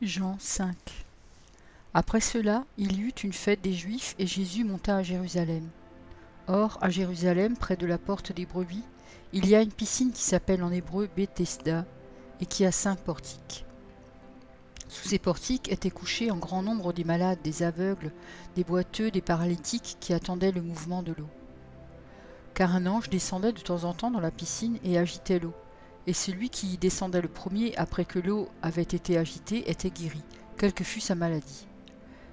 Jean 5. Après cela, il y eut une fête des Juifs et Jésus monta à Jérusalem. Or, à Jérusalem, près de la porte des brebis, il y a une piscine qui s'appelle en hébreu Bethesda et qui a 5 portiques. Sous ces portiques étaient couchés en grand nombre des malades, des aveugles, des boiteux, des paralytiques qui attendaient le mouvement de l'eau. Car un ange descendait de temps en temps dans la piscine et agitait l'eau. Et celui qui y descendait le premier après que l'eau avait été agitée était guéri, quelle que fût sa maladie.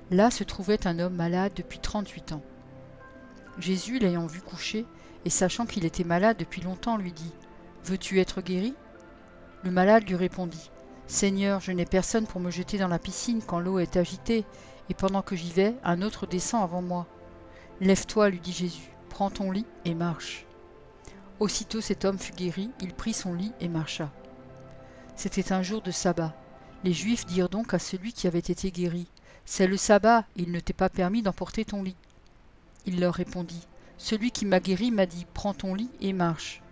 Là se trouvait un homme malade depuis 38 ans. Jésus, l'ayant vu coucher, et sachant qu'il était malade depuis longtemps, lui dit « Veux-tu être guéri ?» Le malade lui répondit « Seigneur, je n'ai personne pour me jeter dans la piscine quand l'eau est agitée, et pendant que j'y vais, un autre descend avant moi. »« Lève-toi, lui dit Jésus, prends ton lit et marche. » Aussitôt cet homme fut guéri, il prit son lit et marcha. C'était un jour de sabbat. Les Juifs dirent donc à celui qui avait été guéri « C'est le sabbat, il ne t'est pas permis d'emporter ton lit. » Il leur répondit « Celui qui m'a guéri m'a dit « Prends ton lit et marche. »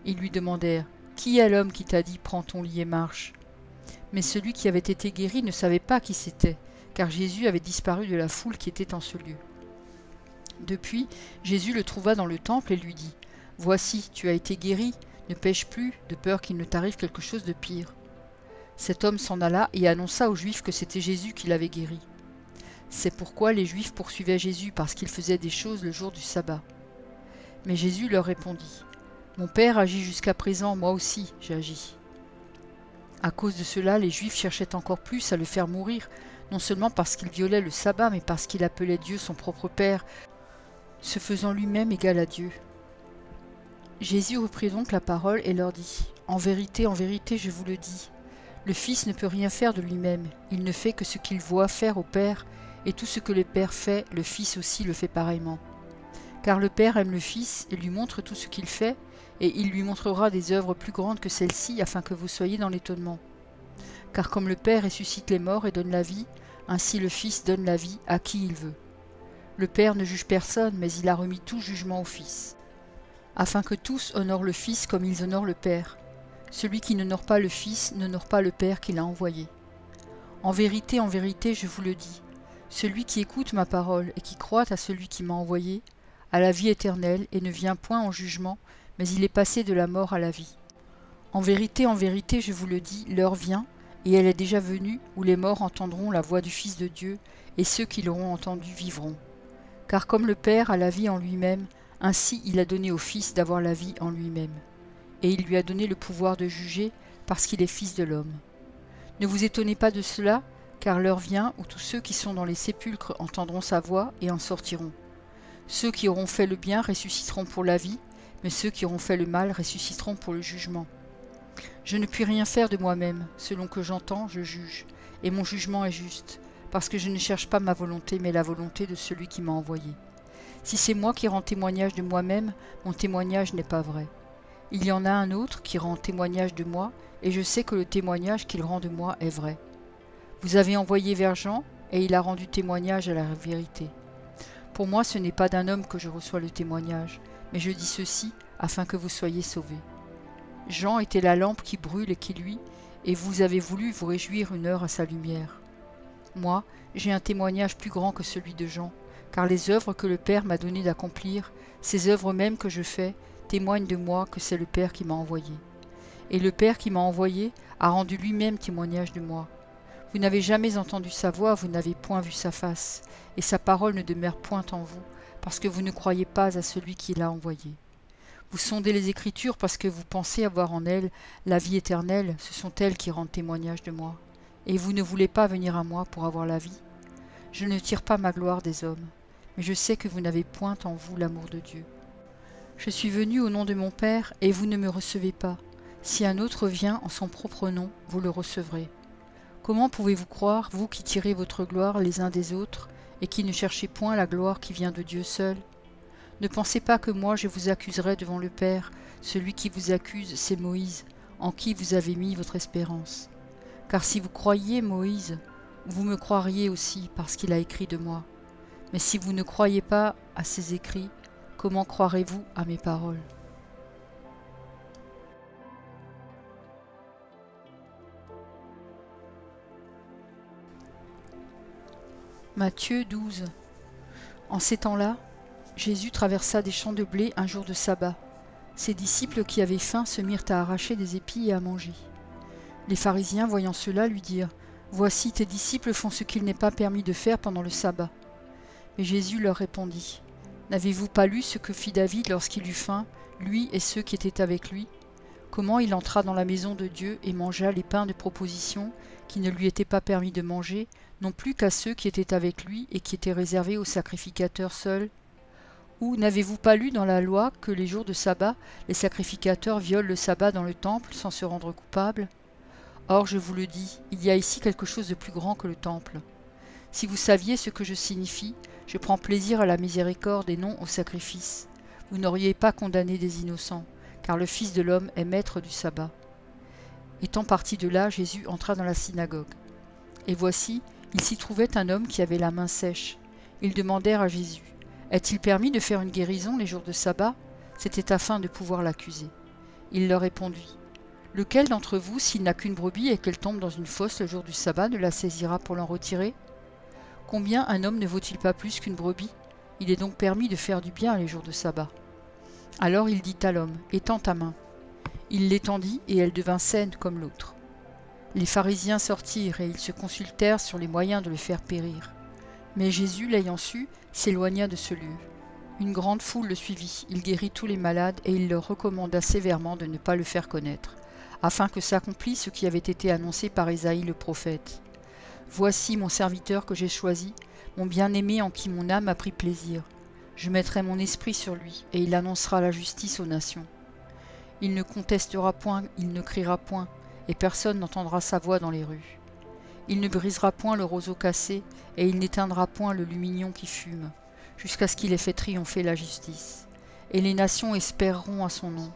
Ils lui demandèrent « Qui est l'homme qui t'a dit « Prends ton lit et marche » ?» Mais celui qui avait été guéri ne savait pas qui c'était, car Jésus avait disparu de la foule qui était en ce lieu. Depuis, Jésus le trouva dans le temple et lui dit « Voici, tu as été guéri, ne pêche plus, de peur qu'il ne t'arrive quelque chose de pire. » Cet homme s'en alla et annonça aux Juifs que c'était Jésus qui l'avait guéri. C'est pourquoi les Juifs poursuivaient Jésus, parce qu'il faisait des choses le jour du sabbat. Mais Jésus leur répondit « Mon Père agit jusqu'à présent, moi aussi j'agis. » À cause de cela, les Juifs cherchaient encore plus à le faire mourir, non seulement parce qu'il violait le sabbat, mais parce qu'il appelait Dieu son propre Père, se faisant lui-même égal à Dieu. Jésus reprit donc la parole et leur dit « En vérité, je vous le dis, le Fils ne peut rien faire de lui-même, il ne fait que ce qu'il voit faire au Père, et tout ce que le Père fait, le Fils aussi le fait pareillement. Car le Père aime le Fils et lui montre tout ce qu'il fait, et il lui montrera des œuvres plus grandes que celles-ci, afin que vous soyez dans l'étonnement. Car comme le Père ressuscite les morts et donne la vie, ainsi le Fils donne la vie à qui il veut. Le Père ne juge personne, mais il a remis tout jugement au Fils, afin que tous honorent le Fils comme ils honorent le Père. Celui qui n'honore pas le Fils n'honore pas le Père qui l'a envoyé. En vérité, je vous le dis, celui qui écoute ma parole et qui croit à celui qui m'a envoyé, a la vie éternelle et ne vient point en jugement, mais il est passé de la mort à la vie. En vérité, je vous le dis, l'heure vient, et elle est déjà venue, où les morts entendront la voix du Fils de Dieu, et ceux qui l'auront entendu vivront. Car comme le Père a la vie en lui-même, ainsi il a donné au Fils d'avoir la vie en lui-même. Et il lui a donné le pouvoir de juger, parce qu'il est Fils de l'homme. Ne vous étonnez pas de cela, car l'heure vient où tous ceux qui sont dans les sépulcres entendront sa voix et en sortiront. Ceux qui auront fait le bien ressusciteront pour la vie, mais ceux qui auront fait le mal ressusciteront pour le jugement. Je ne puis rien faire de moi-même, selon que j'entends, je juge, et mon jugement est juste, parce que je ne cherche pas ma volonté, mais la volonté de celui qui m'a envoyé. Si c'est moi qui rends témoignage de moi-même, mon témoignage n'est pas vrai. Il y en a un autre qui rend témoignage de moi, et je sais que le témoignage qu'il rend de moi est vrai. Vous avez envoyé vers Jean, et il a rendu témoignage à la vérité. Pour moi, ce n'est pas d'un homme que je reçois le témoignage, mais je dis ceci afin que vous soyez sauvés. Jean était la lampe qui brûle et qui luit, et vous avez voulu vous réjouir une heure à sa lumière. Moi, j'ai un témoignage plus grand que celui de Jean, car les œuvres que le Père m'a donné d'accomplir, ces œuvres mêmes que je fais, témoignent de moi que c'est le Père qui m'a envoyé. Et le Père qui m'a envoyé a rendu lui-même témoignage de moi. Vous n'avez jamais entendu sa voix, vous n'avez point vu sa face, et sa parole ne demeure point en vous, parce que vous ne croyez pas à celui qui l'a envoyé. Vous sondez les Écritures parce que vous pensez avoir en elles la vie éternelle, ce sont elles qui rendent témoignage de moi. Et vous ne voulez pas venir à moi pour avoir la vie. Je ne tire pas ma gloire des hommes, mais je sais que vous n'avez point en vous l'amour de Dieu. Je suis venu au nom de mon Père, et vous ne me recevez pas. Si un autre vient en son propre nom, vous le recevrez. Comment pouvez-vous croire, vous qui tirez votre gloire les uns des autres, et qui ne cherchez point la gloire qui vient de Dieu seul? Ne pensez pas que moi je vous accuserai devant le Père. Celui qui vous accuse, c'est Moïse, en qui vous avez mis votre espérance. Car si vous croyiez Moïse, vous me croiriez aussi parce qu'il a écrit de moi. Mais si vous ne croyez pas à ses écrits, comment croirez-vous à mes paroles ? Matthieu 12. En ces temps-là, Jésus traversa des champs de blé un jour de sabbat. Ses disciples qui avaient faim se mirent à arracher des épis et à manger. Les pharisiens, voyant cela, lui dirent : « Voici, tes disciples font ce qu'il n'est pas permis de faire pendant le sabbat. » Mais Jésus leur répondit : « N'avez-vous pas lu ce que fit David lorsqu'il eut faim, lui et ceux qui étaient avec lui ? Comment il entra dans la maison de Dieu et mangea les pains de proposition qui ne lui étaient pas permis de manger, non plus qu'à ceux qui étaient avec lui et qui étaient réservés aux sacrificateurs seuls ? Ou n'avez-vous pas lu dans la loi que les jours de sabbat, les sacrificateurs violent le sabbat dans le temple sans se rendre coupables ? Or, je vous le dis, il y a ici quelque chose de plus grand que le temple. Si vous saviez ce que je signifie, je prends plaisir à la miséricorde et non au sacrifice. Vous n'auriez pas condamné des innocents, car le Fils de l'homme est maître du sabbat. » Étant parti de là, Jésus entra dans la synagogue. Et voici, il s'y trouvait un homme qui avait la main sèche. Ils demandèrent à Jésus : « Est-il permis de faire une guérison les jours de sabbat ?» C'était afin de pouvoir l'accuser. Il leur répondit : « Lequel d'entre vous, s'il n'a qu'une brebis et qu'elle tombe dans une fosse le jour du sabbat, ne la saisira pour l'en retirer ? Combien un homme ne vaut-il pas plus qu'une brebis ? Il est donc permis de faire du bien les jours de sabbat. » Alors il dit à l'homme : « Étends ta main. » Il l'étendit et elle devint saine comme l'autre. Les pharisiens sortirent et ils se consultèrent sur les moyens de le faire périr. Mais Jésus, l'ayant su, s'éloigna de ce lieu. Une grande foule le suivit, il guérit tous les malades et il leur recommanda sévèrement de ne pas le faire connaître, afin que s'accomplisse ce qui avait été annoncé par Ésaïe le prophète. « Voici mon serviteur que j'ai choisi, mon bien-aimé en qui mon âme a pris plaisir. Je mettrai mon esprit sur lui, et il annoncera la justice aux nations. Il ne contestera point, il ne criera point, et personne n'entendra sa voix dans les rues. Il ne brisera point le roseau cassé, et il n'éteindra point le lumignon qui fume, jusqu'à ce qu'il ait fait triompher la justice. Et les nations espéreront à son nom. »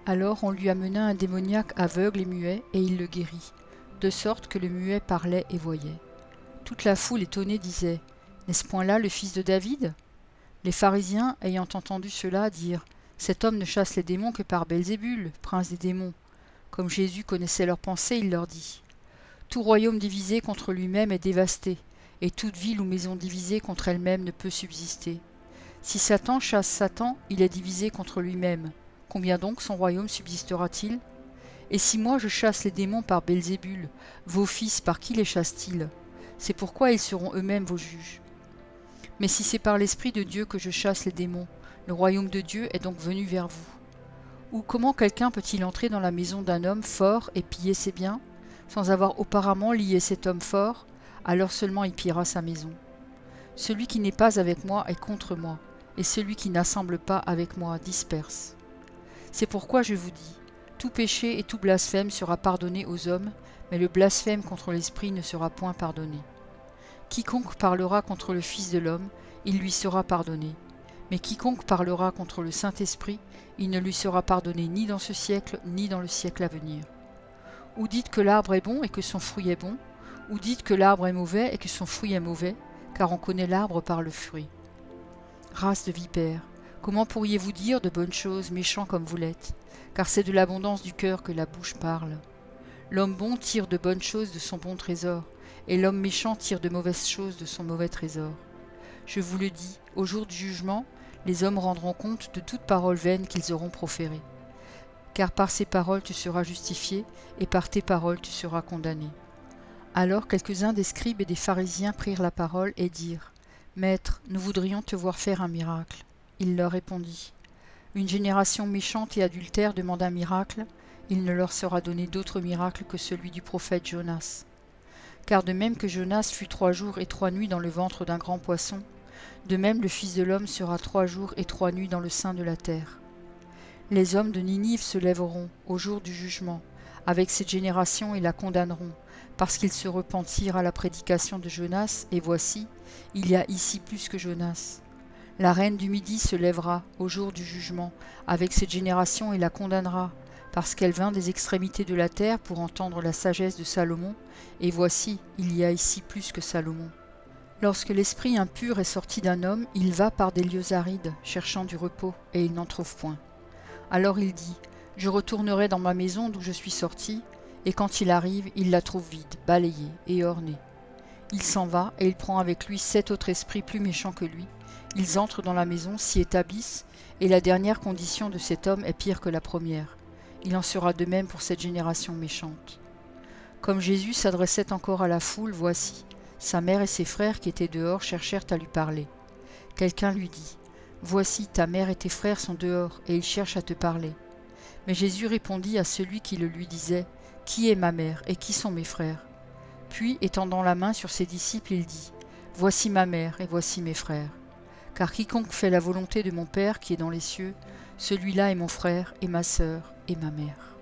Alors on lui amena un démoniaque aveugle et muet, et il le guérit, de sorte que le muet parlait et voyait. Toute la foule étonnée disait : « N'est-ce point là le fils de David ? » Les pharisiens, ayant entendu cela, dirent : « Cet homme ne chasse les démons que par Belzébul, prince des démons. » Comme Jésus connaissait leurs pensées, il leur dit : « Tout royaume divisé contre lui-même est dévasté, et toute ville ou maison divisée contre elle-même ne peut subsister. Si Satan chasse Satan, il est divisé contre lui-même. Combien donc son royaume subsistera-t-il ? Et si moi je chasse les démons par Belzébul, vos fils par qui les chassent-ils ? C'est pourquoi ils seront eux-mêmes vos juges. Mais si c'est par l'Esprit de Dieu que je chasse les démons, le royaume de Dieu est donc venu vers vous. Ou comment quelqu'un peut-il entrer dans la maison d'un homme fort et piller ses biens, sans avoir auparavant lié cet homme fort, alors seulement il pillera sa maison. Celui qui n'est pas avec moi est contre moi, et celui qui n'assemble pas avec moi disperse. C'est pourquoi je vous dis, tout péché et tout blasphème sera pardonné aux hommes, mais le blasphème contre l'Esprit ne sera point pardonné. Quiconque parlera contre le Fils de l'homme, il lui sera pardonné. Mais quiconque parlera contre le Saint-Esprit, il ne lui sera pardonné ni dans ce siècle, ni dans le siècle à venir. Ou dites que l'arbre est bon et que son fruit est bon, ou dites que l'arbre est mauvais et que son fruit est mauvais, car on connaît l'arbre par le fruit. Race de vipères, comment pourriez-vous dire de bonnes choses, méchants comme vous l'êtes ? Car c'est de l'abondance du cœur que la bouche parle. L'homme bon tire de bonnes choses de son bon trésor, et l'homme méchant tire de mauvaises choses de son mauvais trésor. Je vous le dis, au jour du jugement, les hommes rendront compte de toute parole vaine qu'ils auront proférée. Car par ces paroles tu seras justifié, et par tes paroles tu seras condamné. Alors quelques-uns des scribes et des pharisiens prirent la parole et dirent : « Maître, nous voudrions te voir faire un miracle. » Il leur répondit : « Une génération méchante et adultère demande un miracle, il ne leur sera donné d'autre miracle que celui du prophète Jonas. Car de même que Jonas fut 3 jours et 3 nuits dans le ventre d'un grand poisson, de même le Fils de l'homme sera 3 jours et 3 nuits dans le sein de la terre. Les hommes de Ninive se lèveront, au jour du jugement, avec cette génération et la condamneront, parce qu'ils se repentirent à la prédication de Jonas, et voici, il y a ici plus que Jonas. La reine du Midi se lèvera, au jour du jugement, avec cette génération et la condamnera, parce qu'elle vint des extrémités de la terre pour entendre la sagesse de Salomon, et voici, il y a ici plus que Salomon. Lorsque l'esprit impur est sorti d'un homme, il va par des lieux arides, cherchant du repos, et il n'en trouve point. Alors il dit : « Je retournerai dans ma maison d'où je suis sorti, Et quand il arrive, il la trouve vide, balayée et ornée. Il s'en va et il prend avec lui 7 autres esprits plus méchants que lui. Ils entrent dans la maison, s'y établissent, et la dernière condition de cet homme est pire que la première. Il en sera de même pour cette génération méchante. Comme Jésus s'adressait encore à la foule, voici, sa mère et ses frères qui étaient dehors cherchèrent à lui parler. Quelqu'un lui dit, « Voici, ta mère et tes frères sont dehors, et ils cherchent à te parler. » Mais Jésus répondit à celui qui le lui disait, « Qui est ma mère et qui sont mes frères ?» Puis, étendant la main sur ses disciples, il dit, « Voici ma mère et voici mes frères. Car quiconque fait la volonté de mon Père qui est dans les cieux, celui-là est mon frère et ma sœur et ma mère. »